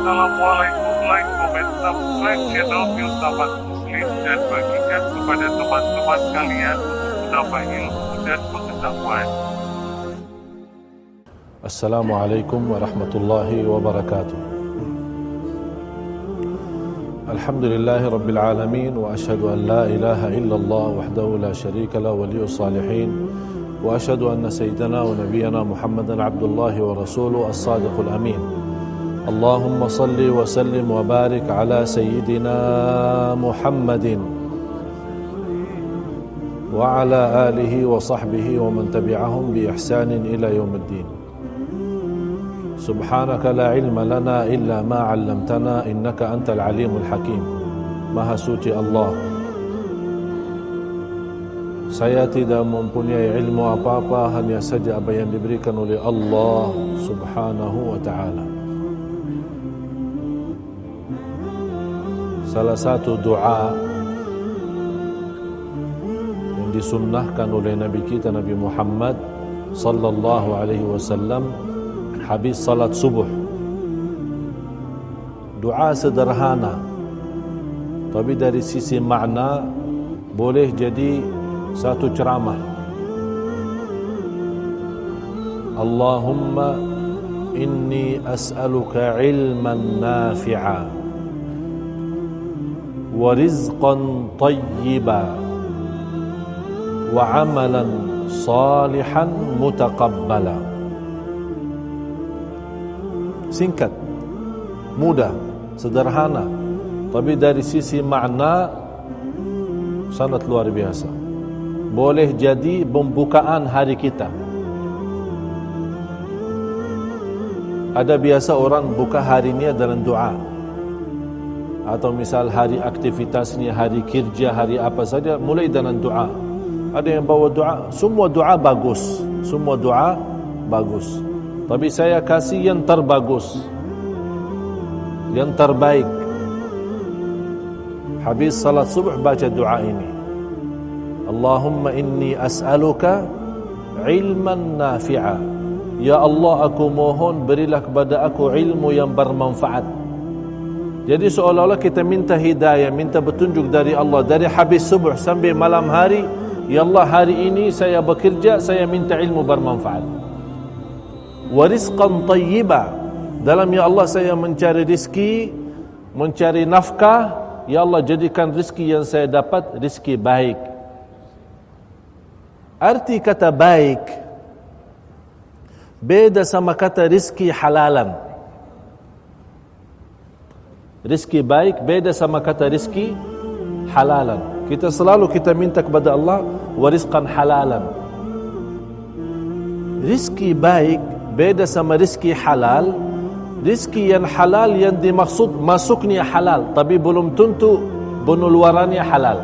Assalamualaikum, like, comment, subscribe channel Filsafat Muslim dan bagikan kepada teman-teman kalian untuk menambah ilmu dan pengetahuan. Assalamualaikum warahmatullahi wabarakatuh. Alhamdulillahi rabbil alamin wa ashhadu an la ilaha illallah wahdahu la syarika lah waliyus salihin wa ashhadu anna sayyidana wa nabiyyana Muhammadan abdullahi wa rasuluhu as-sadiqul amin. Allahumma salli wa sallim wa barik ala sayyidina Muhammadin wa ala alihi wa sahbihi wa man tabi'ahum bi ihsanin ila yaumiddin. Subhanaka la ilma lana illa ma 'allamtana innaka antal alimul hakim. Maha suci Allah, saya tidak mempunyai ilmu apa-apa, hanya saja apa yang diberikan oleh Allah Subhanahu wa ta'ala. Salah satu doa yang disunnahkan oleh Nabi kita Nabi Muhammad sallallahu alaihi wasallam habis salat subuh. Doa sederhana, tapi dari sisi makna boleh jadi satu ceramah. Allahumma inni as'aluka ilman nafi'a wa rizqan tayyiba wa amalan salihan mutaqabbala. Singkat, mudah, sederhana, tapi dari sisi makna sangat luar biasa. Boleh jadi pembukaan hari kita. Ada biasa orang buka harinya dengan doa, atau misal hari aktivitasnya, hari kerja, hari apa saja mulai dengan doa. Ada yang bawa doa, semua doa bagus, semua doa bagus. Tapi saya kasih yang terbagus, yang terbaik. Habis salat subuh baca doa ini. Allahumma inni as'aluka ilman nafi'a. Ya Allah, aku mohon berilah kepada aku ilmu yang bermanfaat. Jadi seolah-olah kita minta hidayah, minta petunjuk dari Allah. Dari habis subuh sampai malam hari, ya Allah, hari ini saya bekerja, saya minta ilmu bermanfaat. Wa rizqan tayyiba, dalam ya Allah saya mencari rizki, mencari nafkah. Ya Allah, jadikan rizki yang saya dapat rizki baik. Arti kata baik beda sama kata rizki halalan. Rizki baik beda sama kata rizki halalan. Kita selalu minta kepada Allah wa rizqan halalan. Rizki baik beda sama rizki halal. Rizki yang halal yang dimaksud masuknya halal, tapi belum tentu pengeluarannya halal.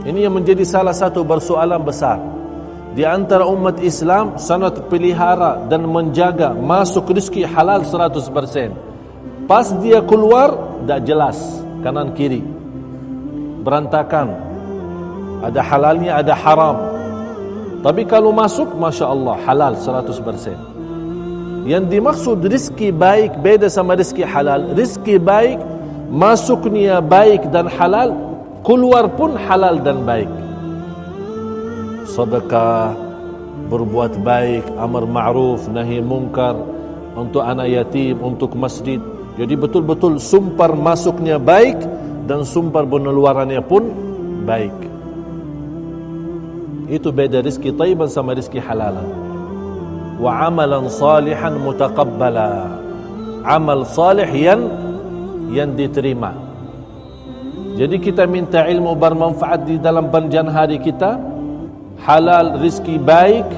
Ini yang menjadi salah satu persoalan besar di antara umat Islam, sangat pelihara dan menjaga masuk rizki halal 100%. Pas dia keluar, tak jelas kanan kiri, berantakan, ada halalnya, ada haram. Tapi kalau masuk, Masya Allah, halal 100%. Yang dimaksud rizki baik beda sama rizki halal. Rizki baik, masuknya baik dan halal, keluar pun halal dan baik. Sedekah, berbuat baik, amar ma'ruf, nahi munkar, untuk anak yatim, untuk masjid. Jadi betul-betul sumber masuknya baik dan sumber pengeluarannya pun baik. Itu beda rizki tayyiban sama rizki halalan. Wa amalan salihan mutaqabbala, amal salih yang diterima. Jadi kita minta ilmu bermanfaat di dalam panjang hari kita, halal, rizki baik,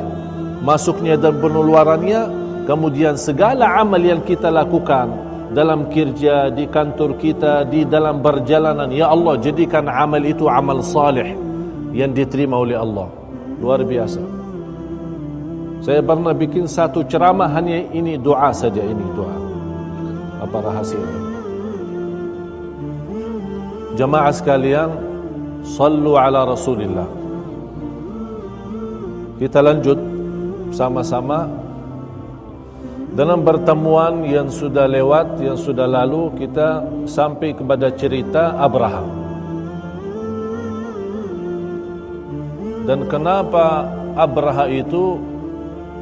masuknya dan pengeluarannya. Kemudian segala amal yang kita lakukan dalam kerja, di kantor kita, di dalam perjalanan, ya Allah, jadikan amal itu amal salih yang diterima oleh Allah. Luar biasa. Saya pernah bikin satu ceramah hanya ini doa saja, ini doa. Apa rahasianya? Jamaah sekalian, sallu ala Rasulillah. Kita lanjut sama-sama Dalam pertemuan yang sudah lewat, yang sudah lalu, kita sampai kepada cerita Abraha. Dan kenapa Abraha itu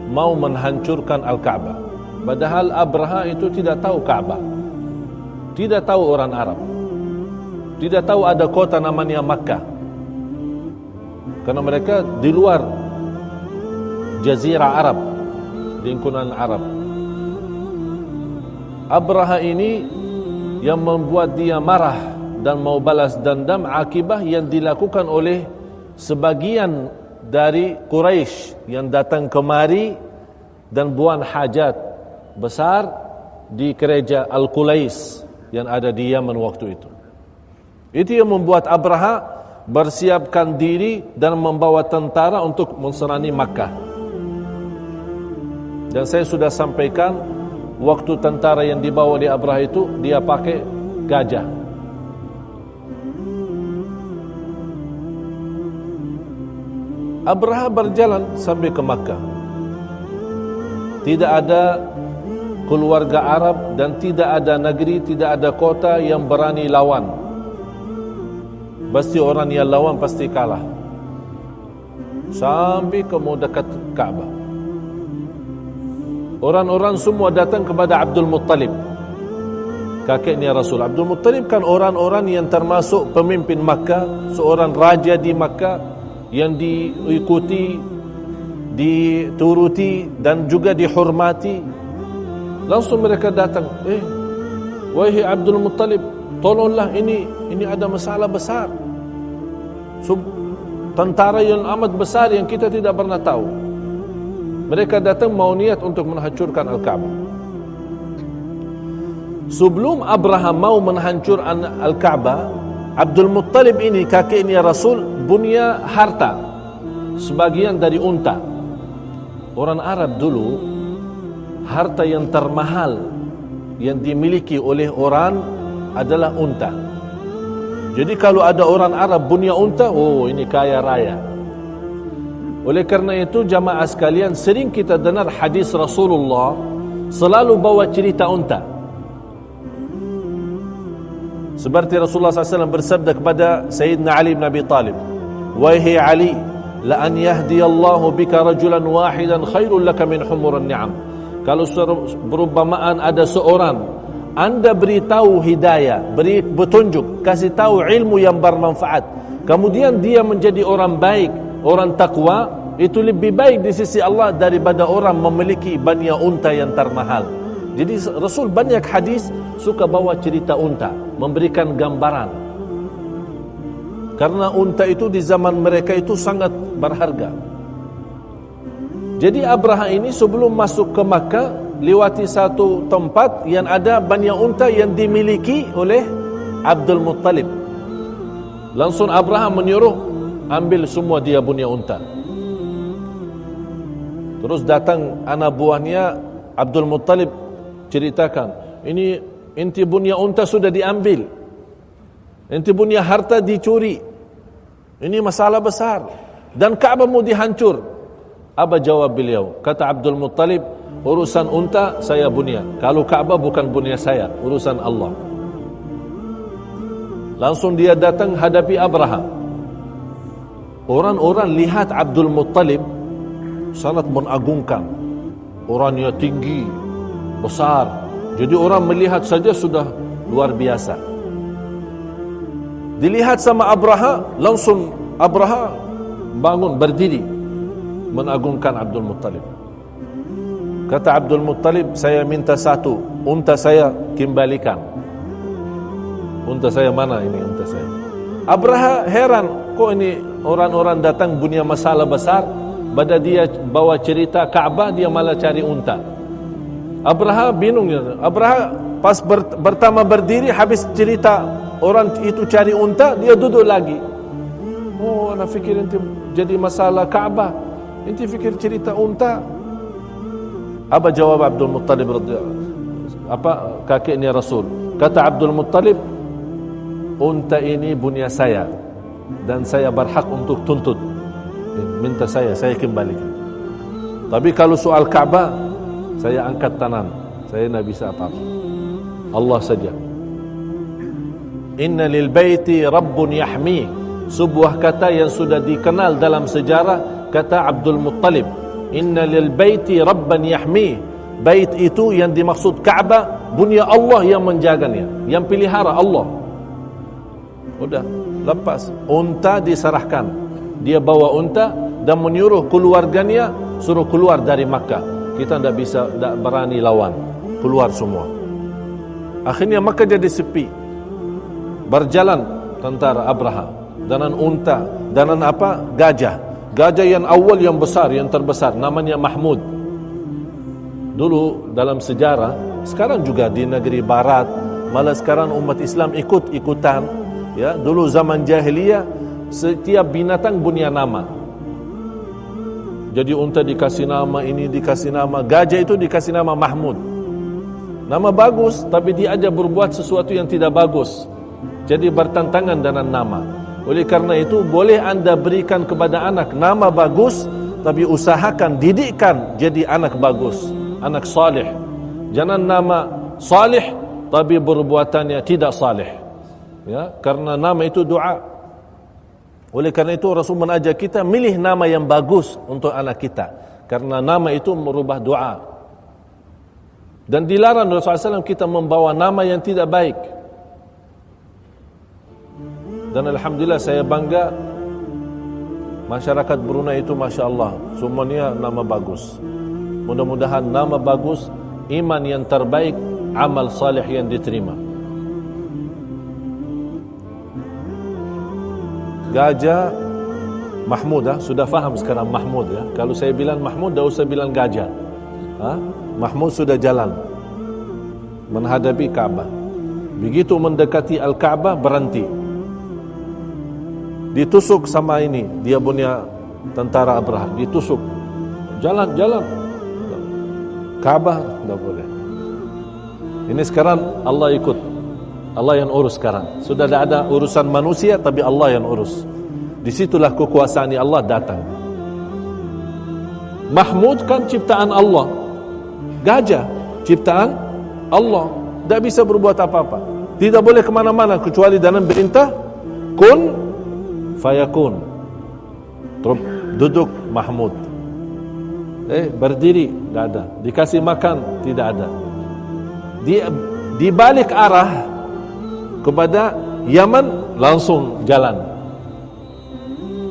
mau menghancurkan Al-Ka'bah? Padahal Abraha itu tidak tahu Ka'bah, tidak tahu orang Arab, tidak tahu ada kota namanya Makkah, karena mereka di luar Jazirah Arab, lingkungan Arab. Abraha ini yang membuat dia marah dan mau balas dendam akibat yang dilakukan oleh sebagian dari Quraisy yang datang kemari dan buang hajat besar di gereja Al-Qulais yang ada di Yaman waktu itu. Itu yang membuat Abraha bersiapkan diri dan membawa tentara untuk menserangi Makkah. Dan saya sudah sampaikan, waktu tentara yang dibawa oleh Abraha itu, dia pakai gajah. Abraha berjalan sampai ke Makkah. Tidak ada keluarga Arab dan tidak ada negeri, tidak ada kota yang berani lawan. Pasti orang yang lawan pasti kalah. Sampai ke mau dekat Ka'bah, orang-orang semua datang kepada Abdul Muttalib, kakeknya Rasul. Abdul Muttalib kan orang-orang yang termasuk pemimpin Makkah, seorang raja di Makkah yang diikuti, dituruti dan juga dihormati. Langsung mereka datang, wahai Abdul Muttalib, tolonglah, ini ada masalah besar. Tentara yang amat besar yang kita tidak pernah tahu. Mereka datang mau niat untuk menghancurkan Al-Ka'bah. Sebelum Abraham mau menghancurkan Al-Ka'bah, Abdul Muttalib ini, kakeknya Rasul, punya harta sebagian dari unta. Orang Arab dulu, harta yang termahal yang dimiliki oleh orang adalah unta. Jadi kalau ada orang Arab punya unta, ini kaya raya. Oleh kerana itu, jamaah sekalian, sering kita dengar hadis Rasulullah selalu bawa cerita unta. Seperti Rasulullah SAW bersabda kepada Sayyidina Ali bin Abi Talib, wahai Ali, la an yahdiyallahu bika rajulan wahidan khairul laka min humuran ni'am. Kalau berumpamaan ada seorang, anda beritahu hidayah, beri petunjuk, kasih tahu ilmu yang bermanfaat, kemudian dia menjadi orang baik, orang takwa, itu lebih baik di sisi Allah daripada orang memiliki banyak unta yang termahal. Jadi Rasul banyak hadis suka bawa cerita unta, memberikan gambaran. Karena unta itu di zaman mereka itu sangat berharga. Jadi Abraha ini sebelum masuk ke Makkah, lewati satu tempat yang ada banyak unta yang dimiliki oleh Abdul Muttalib. Langsung Abraham menyuruh ambil semua dia punya unta. Terus datang anak buahnya Abdul Muttalib ceritakan, ini inti punya unta sudah diambil, inti punya harta dicuri, ini masalah besar dan Ka'bah mau dihancur. Apa jawab beliau? Kata Abdul Muttalib, urusan unta saya punya, kalau Ka'bah bukan punya saya, urusan Allah. Langsung dia datang hadapi Abraham. Orang-orang lihat Abdul Muttalib sangat mengagungkan, orangnya tinggi, besar. Jadi orang melihat saja sudah luar biasa. Dilihat sama Abraha, langsung Abraha bangun berdiri mengagungkan Abdul Muttalib. Kata Abdul Muttalib, saya minta satu, unta saya kembalikan. Unta saya mana ini unta saya? Abraha heran, kok ini orang-orang datang punya masalah besar, pada dia bawa cerita Ka'bah, dia malah cari unta. Abraha bingung. Abraha pas pertama berdiri, habis cerita orang itu cari unta, dia duduk lagi. Oh, anak fikir inti jadi masalah Ka'bah, inti fikir cerita unta. Apa jawab Abdul Muttalib kakeknya Rasul? Kata Abdul Muttalib, unta ini punya saya dan saya berhak untuk tuntut. Minta saya kembalikan. Tapi kalau soal Ka'bah, Saya angkat tangan, saya tidak bisa apa-apa. Allah saja. Inna lil baiti rabbun yahmi. Sebuah kata yang sudah dikenal dalam sejarah, kata Abdul Muttalib. Inna lil baiti rabban yahmi. Bait itu yang dimaksud Ka'bah, punya Allah yang menjaganya, yang pelihara Allah. Udah, lepas. Unta diserahkan. Dia bawa unta dan menyuruh keluarganya suruh keluar dari Makkah. Kita tidak bisa, tidak berani lawan. Keluar semua. Akhirnya Makkah jadi sepi. Berjalan tentara Abraha dengan unta, dengan apa? Gajah. Gajah yang awal, yang besar, yang terbesar, namanya Mahmud. Dulu dalam sejarah, sekarang juga di negeri barat, malah sekarang umat Islam ikut-ikutan. Ya, dulu zaman jahiliyah setiap binatang punya nama. Jadi unta dikasih nama, ini dikasih nama, gajah itu dikasih nama Mahmud. Nama bagus, tapi dia aja berbuat sesuatu yang tidak bagus. Jadi bertentangan dengan nama. Oleh karena itu, boleh anda berikan kepada anak nama bagus, tapi usahakan didikkan jadi anak bagus, anak salih. Jangan nama salih tapi perbuatannya tidak salih. Ya, karena nama itu doa. Oleh karena itu Rasul mengajar kita milih nama yang bagus untuk anak kita, karena nama itu merubah doa. Dan dilarang Rasulullah SAW kita membawa nama yang tidak baik. Dan alhamdulillah saya bangga, masyarakat Brunei itu Masya Allah, semuanya nama bagus. Mudah-mudahan nama bagus, iman yang terbaik, amal salih yang diterima. Gajah Mahmud, sudah faham sekarang Mahmud ya. Kalau saya bilang Mahmud, dah usah bilang gajah. Mahmud sudah jalan menghadapi Ka'bah. Begitu mendekati Al-Ka'bah, berhenti. Ditusuk sama ini, dia punya tentara Abraha, ditusuk. Jalan. Ka'bah tidak boleh. Ini sekarang Allah ikut, Allah yang urus sekarang. Sudah tidak ada urusan manusia, tapi Allah yang urus. Disitulah kekuasaan Allah datang. Mahmud kan ciptaan Allah, gajah ciptaan Allah, tidak bisa berbuat apa-apa, tidak boleh kemana-mana kecuali dalam perintah kun fayakun. Terus duduk Mahmud, berdiri tidak ada, dikasih makan tidak ada. Di balik arah kepada Yaman langsung jalan.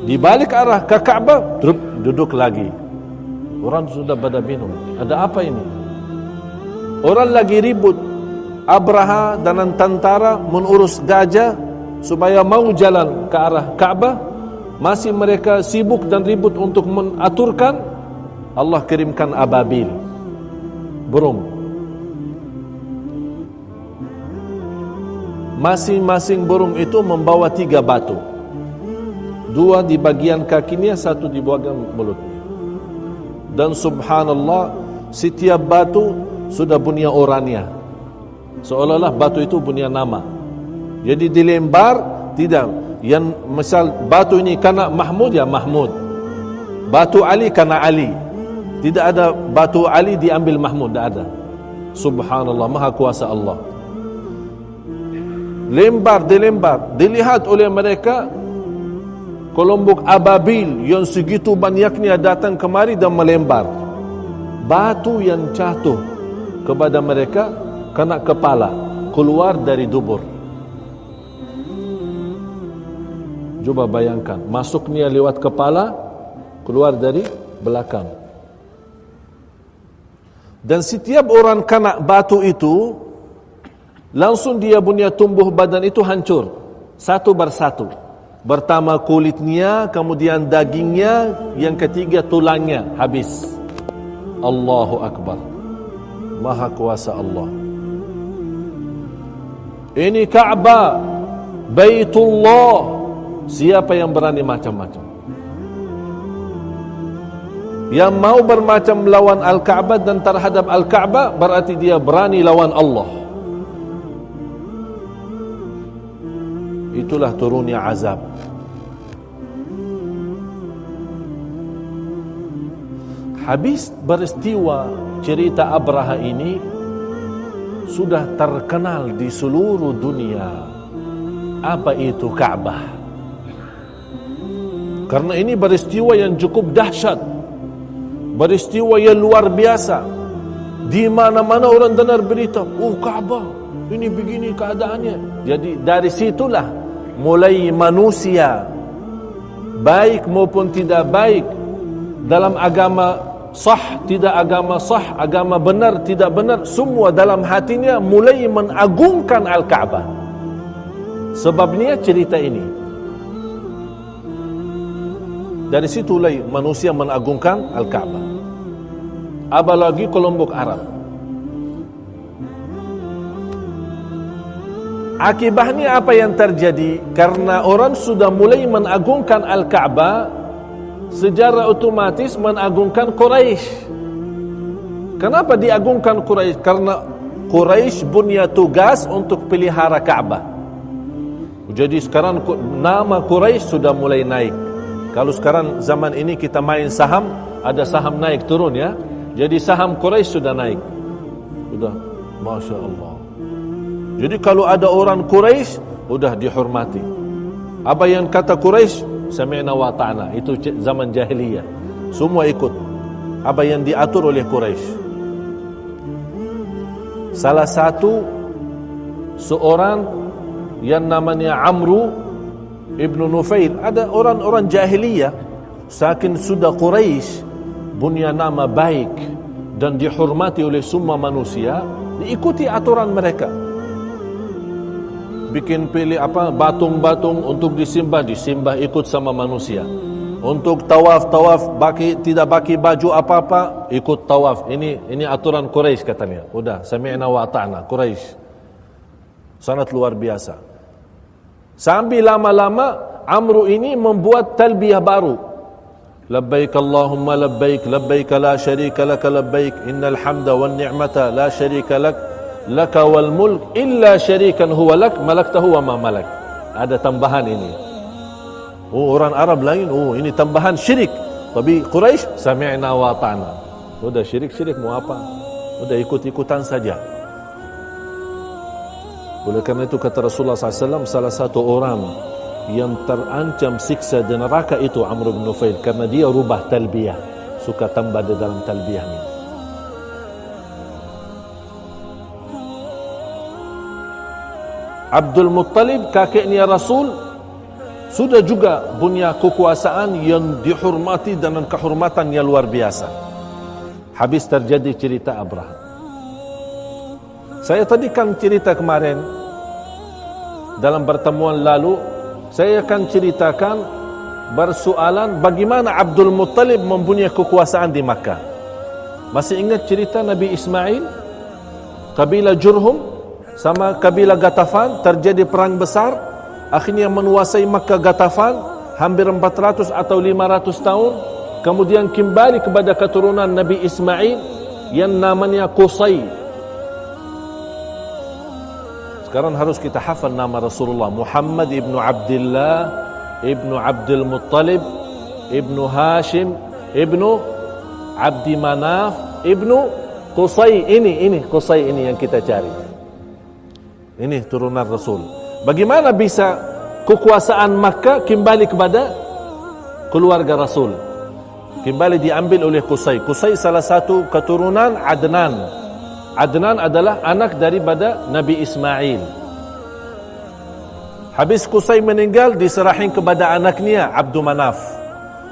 Di balik arah ke Ka'bah duduk lagi. Orang sudah pada bingung, ada apa ini? Orang lagi ribut. Abraha dan tentara mengurus gajah supaya mau jalan ke arah Ka'bah. Masih mereka sibuk dan ribut untuk mengaturkan. Allah kirimkan ababil, burung. Masing-masing burung itu membawa 3 batu. 2 di bagian kakinya, 1 di bagian mulut. Dan subhanallah, setiap batu sudah punya orangnya. Seolah-olah batu itu punya nama. Jadi dilembar, tidak. Yang misal batu ini kena Mahmud, ya Mahmud. Batu Ali kena Ali. Tidak ada batu Ali diambil Mahmud, tidak ada. Subhanallah, maha kuasa Allah. Lembar, dilembar. Dilihat oleh mereka kelompok ababil yang segitu banyaknya datang kemari dan melembar. Batu yang jatuh kepada mereka kena kepala, keluar dari dubur. Coba bayangkan, masuknya lewat kepala, keluar dari belakang. Dan setiap orang kena batu itu, langsung dia punya tumbuh badan itu hancur, satu persatu. Pertama kulitnya, kemudian dagingnya, yang ketiga tulangnya habis. Allahu Akbar, maha kuasa Allah. Ini Ka'bah, Baitullah. Siapa yang berani macam-macam? Yang mau bermacam lawan Al-Ka'bah dan terhadap Al-Ka'bah, berarti dia berani lawan Allah. Itulah turunnya azab. Habis peristiwa cerita Abraha ini sudah terkenal di seluruh dunia. Apa itu Ka'bah? Karena ini peristiwa yang cukup dahsyat, peristiwa yang luar biasa. Di mana-mana orang dengar berita, oh Ka'bah, ini begini keadaannya. Jadi dari situlah mulai manusia, baik maupun tidak baik, dalam agama sah, tidak agama sah, agama benar, tidak benar, semua dalam hatinya mulai mengagungkan Al-Ka'bah. Sebabnya cerita ini. Dari situlah manusia mengagungkan Al-Ka'bah. Apalagi kelompok Arab. Akibatnya apa yang terjadi? Karena orang sudah mulai mengagungkan Al-Ka'bah, secara otomatis mengagungkan Quraisy. Kenapa diagungkan Quraisy? Karena Quraisy punya tugas untuk pelihara Ka'bah. Jadi sekarang nama Quraisy sudah mulai naik. Kalau sekarang zaman ini kita main saham, ada saham naik turun ya. Jadi saham Quraisy sudah naik. Sudah, Masya Allah. Jadi kalau ada orang Quraisy, sudah dihormati. Apa yang kata Quraisy, sami'na wa ta'na. Itu zaman jahiliyah. Semua ikut apa yang diatur oleh Quraisy. Salah satu seorang yang namanya Amru ibnu Nufail, ada orang-orang jahiliyah, saking sudah Quraisy punya nama baik dan dihormati oleh semua manusia, diikuti aturan mereka. Bikin pilih batung-batung untuk disembah ikut sama manusia. Untuk tawaf tidak pakai baju apa-apa, ikut tawaf. Ini aturan Quraisy katanya. Udah, sami'na wa ta'na, Quraisy. Sangat luar biasa. Sambil lama-lama Amru ini membuat talbiyah baru. Labbaik Allahumma labbaik, labbaik la syarika laka labbaik, innal hamda wan ni'mata la syarika lak, laka wal mulk illa syarikan huwa lak, malaktahu wa ma malak. Ada tambahan ini. Oh, orang Arab lain, oh ini tambahan syirik. Tapi Quraisy sami'na wa ta'na. Udah syirik mau apa? Udah ikut-ikutan saja. Oleh karena itu kata Rasulullah SAW, salah satu orang yang terancam siksa di neraka itu Amr bin Nufail, karena dia rubah talbiyah, suka tambah di dalam talbiyahnya. Abdul Muttalib, kakeknya Rasul, sudah juga punya kekuasaan yang dihormati dengan kehormatan yang luar biasa. Habis terjadi cerita Abraham. Saya tadi kan cerita kemarin, dalam pertemuan lalu, saya akan ceritakan bersoalan bagaimana Abdul Muttalib mempunyai kekuasaan di Makkah. Masih ingat cerita Nabi Ismail? Kabilah Jurhum sama kabilah Ghatafan terjadi perang besar, akhirnya menguasai Makkah Ghatafan hampir 400 atau 500 tahun. Kemudian kembali kepada keturunan Nabi Ismail yang namanya Qusay. Sekarang harus kita hafal nama Rasulullah, Muhammad ibnu Abdullah ibnu Abdul Muttalib ibnu Hashim ibnu Abdi Manaf ibnu Qusay. Ini Qusay ini yang kita cari. Ini turunan Rasul. Bagaimana bisa kekuasaan Makkah kembali kepada keluarga Rasul? Kembali diambil oleh Qusay. Qusay salah satu keturunan Adnan. Adnan adalah anak daripada Nabi Ismail. Habis Qusay meninggal, diserahin kepada anaknya Abdul Manaf.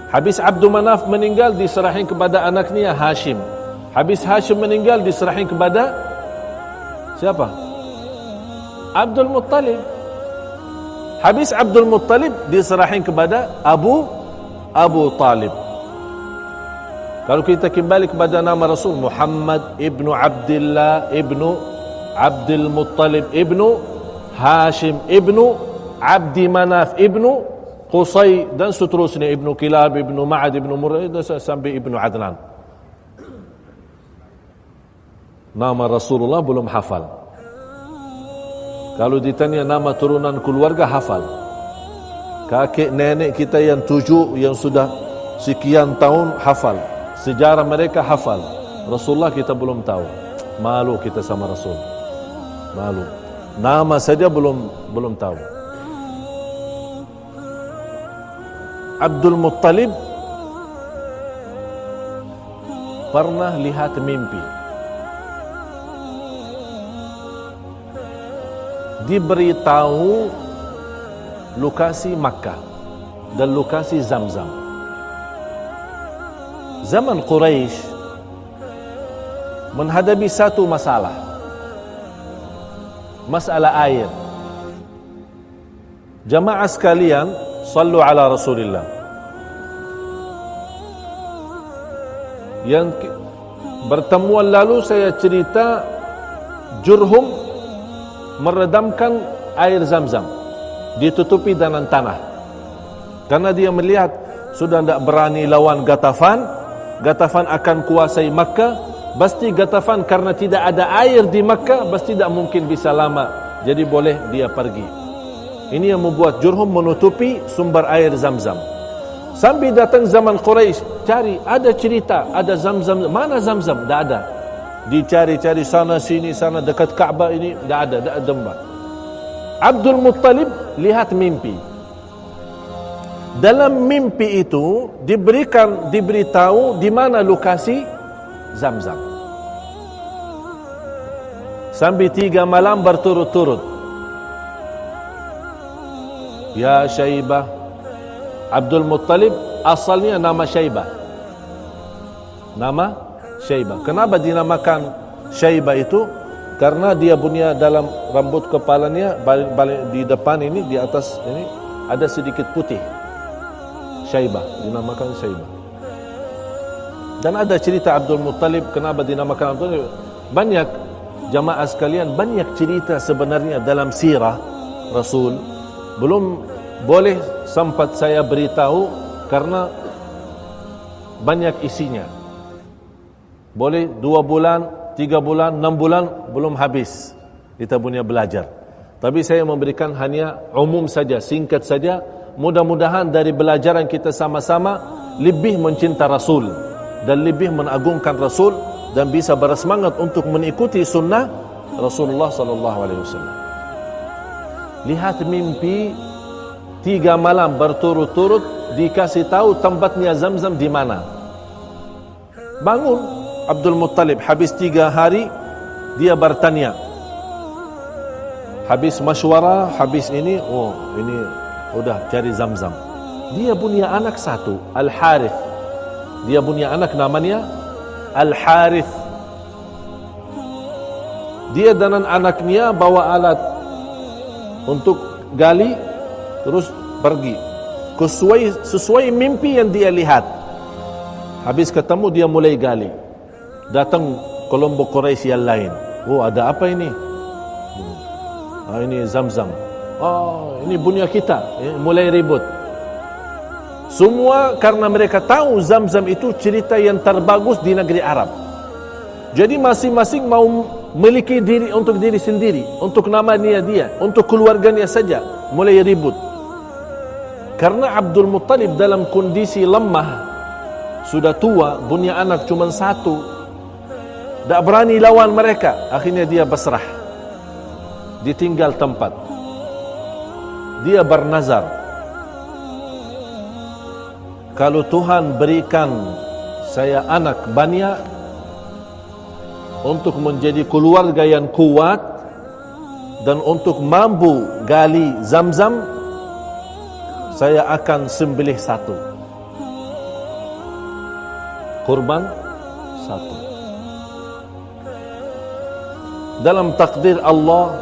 Habis Abdul Manaf meninggal, diserahin kepada anaknya Hashim. Habis Hashim meninggal, diserahin kepada siapa? Abdul Muttalib. Habis Abdul Muttalib, diserahin kepada Abu Talib. Kalau kita kembali kepada nama Rasul, Muhammad ibnu Abdullah ibnu Abdul Muttalib ibnu Hashim ibnu Abdi Manaf ibnu Qusay dan seterusnya, ibnu Kilab ibnu Ma'ad ibnu Murad sampai ibnu Adnan. Nama Rasulullah belum hafal. Kalau ditanya nama turunan keluarga hafal. Kakek nenek kita yang 7 yang sudah sekian tahun hafal. Sejarah mereka hafal. Rasulullah kita belum tahu. Malu kita sama Rasul. Malu. Nama saja belum tahu. Abdul Muttalib pernah lihat mimpi. Diberitahu lokasi Makkah dan lokasi Zamzam. Zaman Quraisy menghadapi satu masalah air. Jamaah sekalian, sallu ala Rasulillah. Yang pertemuan lalu saya cerita Jurhum meredamkan air Zamzam, ditutupi dengan tanah, karena dia melihat sudah tidak berani lawan Ghatafan akan kuasai Makkah. Pasti Ghatafan karena tidak ada air di Makkah, pasti tidak mungkin bisa lama, jadi boleh dia pergi. Ini yang membuat Jurhum menutupi sumber air Zamzam. Sampai datang zaman Quraisy, cari, ada cerita, ada Zamzam, mana Zamzam? Tidak ada. Dicari-cari sana sini, sana dekat Ka'bah ini, tidak ada tempat. Abdul Muttalib lihat mimpi. Dalam mimpi itu diberitahu di mana lokasi Zamzam. Sampai 3 malam berturut-turut. Ya Syaibah. Abdul Muttalib asalnya nama Syaibah. Nama Syaibah. Kenapa dinamakan Syaibah itu? Karena dia punya dalam rambut kepalanya, balik di depan ini, di atas ini ada sedikit putih. Syaibah, dinamakan Syaibah. Dan ada cerita Abdul Muttalib, kenapa dinamakan Abdul Muttalib? Banyak jamaah sekalian, banyak cerita sebenarnya dalam sirah Rasul. Belum boleh sempat saya beritahu karena banyak isinya. Boleh 2 bulan, 3 bulan, 6 bulan belum habis kita punya belajar. Tapi saya memberikan hanya umum saja, singkat saja. Mudah-mudahan dari belajaran kita sama-sama lebih mencinta Rasul dan lebih mengagungkan Rasul dan bisa bersemangat untuk mengikuti sunnah Rasulullah sallallahu alaihi wasallam. Lihat mimpi 3 malam berturut-turut, dikasih tahu tempatnya Zamzam di mana. Bangun Abdul Muttalib, habis 3 hari dia bertanya. Habis masywarah, habis ini, ini udah cari Zamzam. Dia punya anak satu, Al-Harith. Dia punya anak namanya Al-Harith. Dia dan anaknya bawa alat untuk gali, terus pergi sesuai mimpi yang dia lihat. Habis ketemu dia mulai gali. Datang kelompok Quraisy yang lain. Ada apa ini? Ini Zamzam. Ini punya kita. Mulai ribut. Semua karena mereka tahu Zamzam itu cerita yang terbagus di negeri Arab. Jadi masing-masing mau memiliki diri untuk diri sendiri, untuk namanya dia, untuk keluarganya saja. Mulai ribut. Karena Abdul Muttalib dalam kondisi lemah, sudah tua, punya anak cuma 1, tak berani lawan mereka. Akhirnya dia berserah, ditinggal tempat. Dia bernazar, kalau Tuhan berikan saya anak banyak untuk menjadi keluarga yang kuat dan untuk mampu gali Zamzam, saya akan sembelih 1, kurban 1. Dalam takdir Allah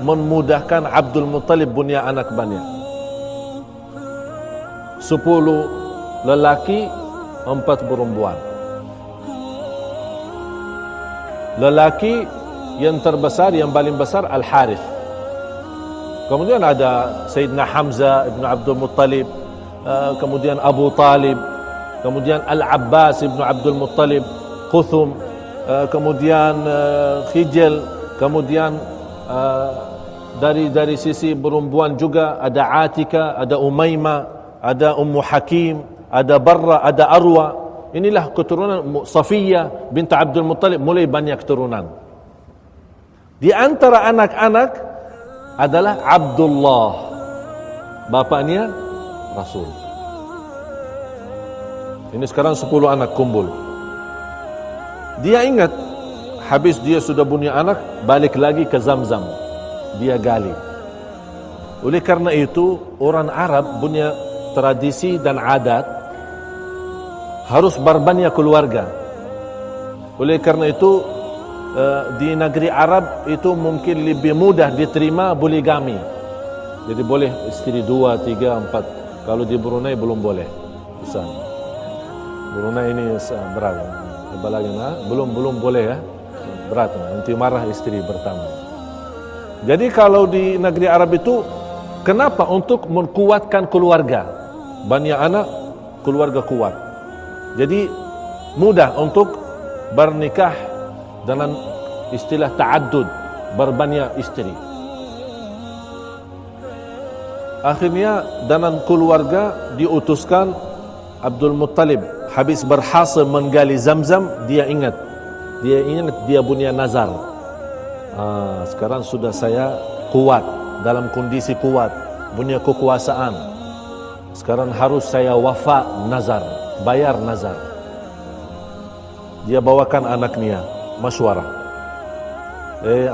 memudahkan Abdul Muttalib punya anak banyak. 10 lelaki, 4 perempuan. Lelaki yang terbesar, yang paling besar Al-Harith. Kemudian ada Sayyidina Hamzah ibn Abdul Muttalib, kemudian Abu Talib, kemudian Al-Abbas ibn Abdul Muttalib, Quthum, kemudian Khijil, kemudian dari sisi perempuan juga ada Atika, ada Umaymah, ada Ummu Hakim, ada Barra, ada Arwa. inilah keturunan Safiyah binti Abdul Muttalib, mulai banyak keturunan. Di antara anak-anak adalah Abdullah, bapaknya Rasul. Ini sekarang 10 anak kumpul. Dia ingat, habis dia sudah punya anak, balik lagi ke Zamzam, dia gali. Oleh karena itu, orang Arab punya tradisi dan adat harus berbanyak keluarga. Oleh karena itu, di negeri Arab itu mungkin lebih mudah diterima poligami. Jadi boleh istri 2, 3, 4. Kalau di Brunei belum boleh. Besar. Brunei ini berat. Apalagi belum boleh ya. Berat. Nanti marah istri pertama. Jadi kalau di negeri Arab itu, kenapa? Untuk menguatkan keluarga. Banyak anak, keluarga kuat. Jadi mudah untuk bernikah dengan istilah ta'addud, berbanyak istri. Akhirnya dengan keluarga diutuskan Abdul Muttalib. Habis berhasil menggali Zamzam, dia ingat dia punya nazar. Sekarang sudah saya kuat, dalam kondisi kuat, punya kekuasaan. Sekarang harus saya wafa nazar, bayar nazar. Dia bawakan anaknya, masywarah.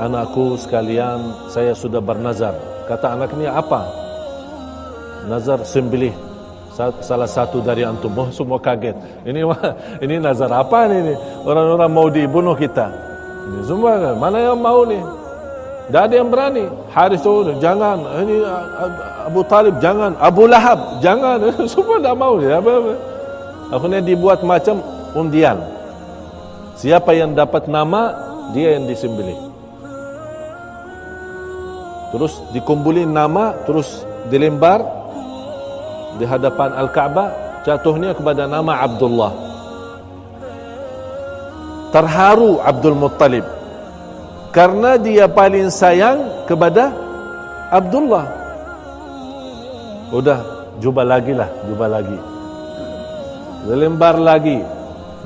Anakku sekalian, saya sudah bernazar. Kata anaknya, apa? Nazar sembelih salah satu dari antum. Semua kaget. Ini nazar apa ini? Orang-orang mau dibunuh kita. Ini semua mana yang mau nih? Tidak ada yang berani. Haris itu jangan. Ini Abu Talib jangan. Abu Lahab jangan. Semua tidak mau. Akhirnya dibuat macam undian. Siapa yang dapat nama, dia yang disembelih. Terus dikumpulin nama, terus dilembar di hadapan Al-Ka'bah, jatuhnya kepada nama Abdullah. Terharu Abdul Muttalib karena dia paling sayang kepada Abdullah. Udah, jumpa lagi. Dilembar lagi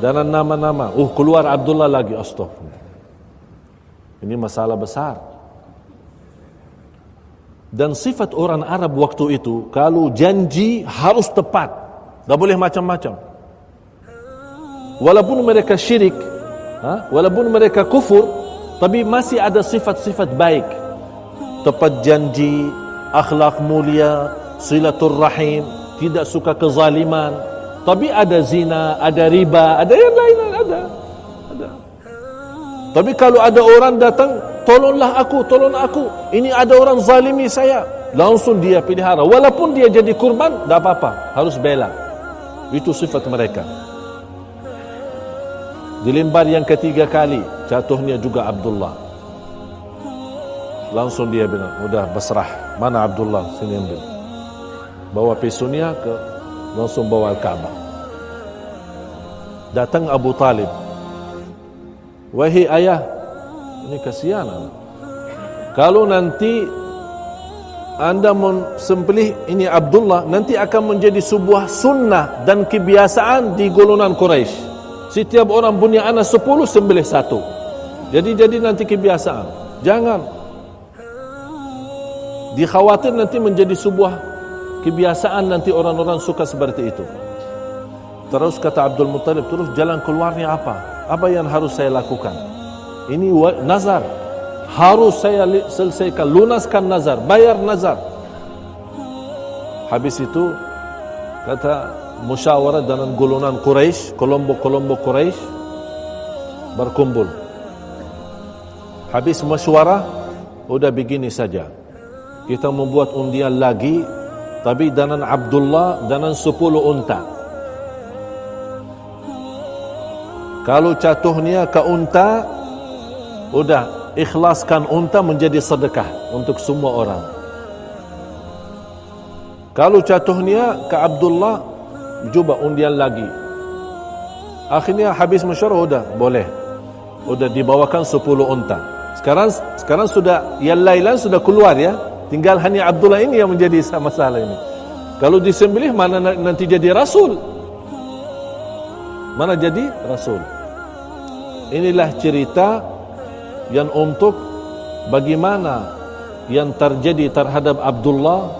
dengan nama-nama. Keluar Abdullah lagi. Astaghfirullah. Ini masalah besar. Dan sifat orang Arab waktu itu, kalau janji harus tepat, tak boleh macam-macam. Walaupun mereka syirik, walaupun mereka kufur, tapi masih ada sifat-sifat baik. Tepat janji, akhlak mulia, silaturrahim, tidak suka kezaliman. Tapi ada zina, ada riba, ada yang lain, ada. Tapi kalau ada orang datang, tolonglah aku, tolong aku. Ini ada orang zalimi saya. Langsung dia pelihara. Walaupun dia jadi kurban, tak apa-apa. Harus bela. Itu sifat mereka. Dilembar yang ketiga kali, jatuhnya juga Abdullah. Langsung dia bilang, udah berserah. Mana Abdullah? Sini ambil. Bawa pesunya langsung bawa Al-Ka'bah. Datang Abu Talib. Wahai ayah, ini kasihan anak. Kalau nanti anda sembelih ini Abdullah, nanti akan menjadi sebuah sunnah dan kebiasaan di golongan Quraisy. Setiap orang punya anak 10, sembelih 1. Jadi nanti kebiasaan. Jangan. Dikhawatir nanti menjadi sebuah kebiasaan, nanti orang-orang suka seperti itu. Terus kata Abdul Muttalib, terus jalan keluarnya apa? Apa yang harus saya lakukan? Ini nazar. Harus saya selesaikan, lunaskan nazar, bayar nazar. Habis itu kata musyawarah dengan golongan Quraisy, kelompok-kelompok Quraisy berkumpul. Habis musyawarah, udah begini saja. Kita membuat undian lagi, tapi dengan Abdullah dengan 10 unta. Kalau jatuhnya ke unta, udah ikhlaskan unta menjadi sedekah untuk semua orang. Kalau jatuhnya ke Abdullah, coba undian lagi. Akhirnya habis musyawarah, udah boleh. Udah dibawakan 10 unta. Sekarang sudah yang lain sudah keluar ya. Tinggal hanya Abdullah ini yang menjadi masalah ini. Kalau disembelih mana nanti jadi rasul? mana jadi rasul. Inilah cerita yang untuk bagaimana yang terjadi terhadap Abdullah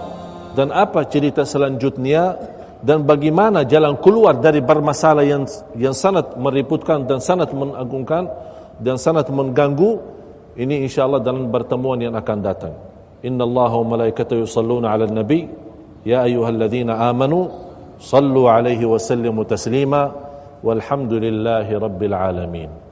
dan apa cerita selanjutnya dan bagaimana jalan keluar dari bermasalah yang sangat meributkan dan sangat mengagungkan dan sangat mengganggu. Ini insyaallah dalam pertemuan yang akan datang. Innallaha wa malaikatahu yusalluna 'alan nabi ya ayyuhalladzina amanu sallu 'alaihi wa sallimu taslima walhamdulillahi rabbil alamin.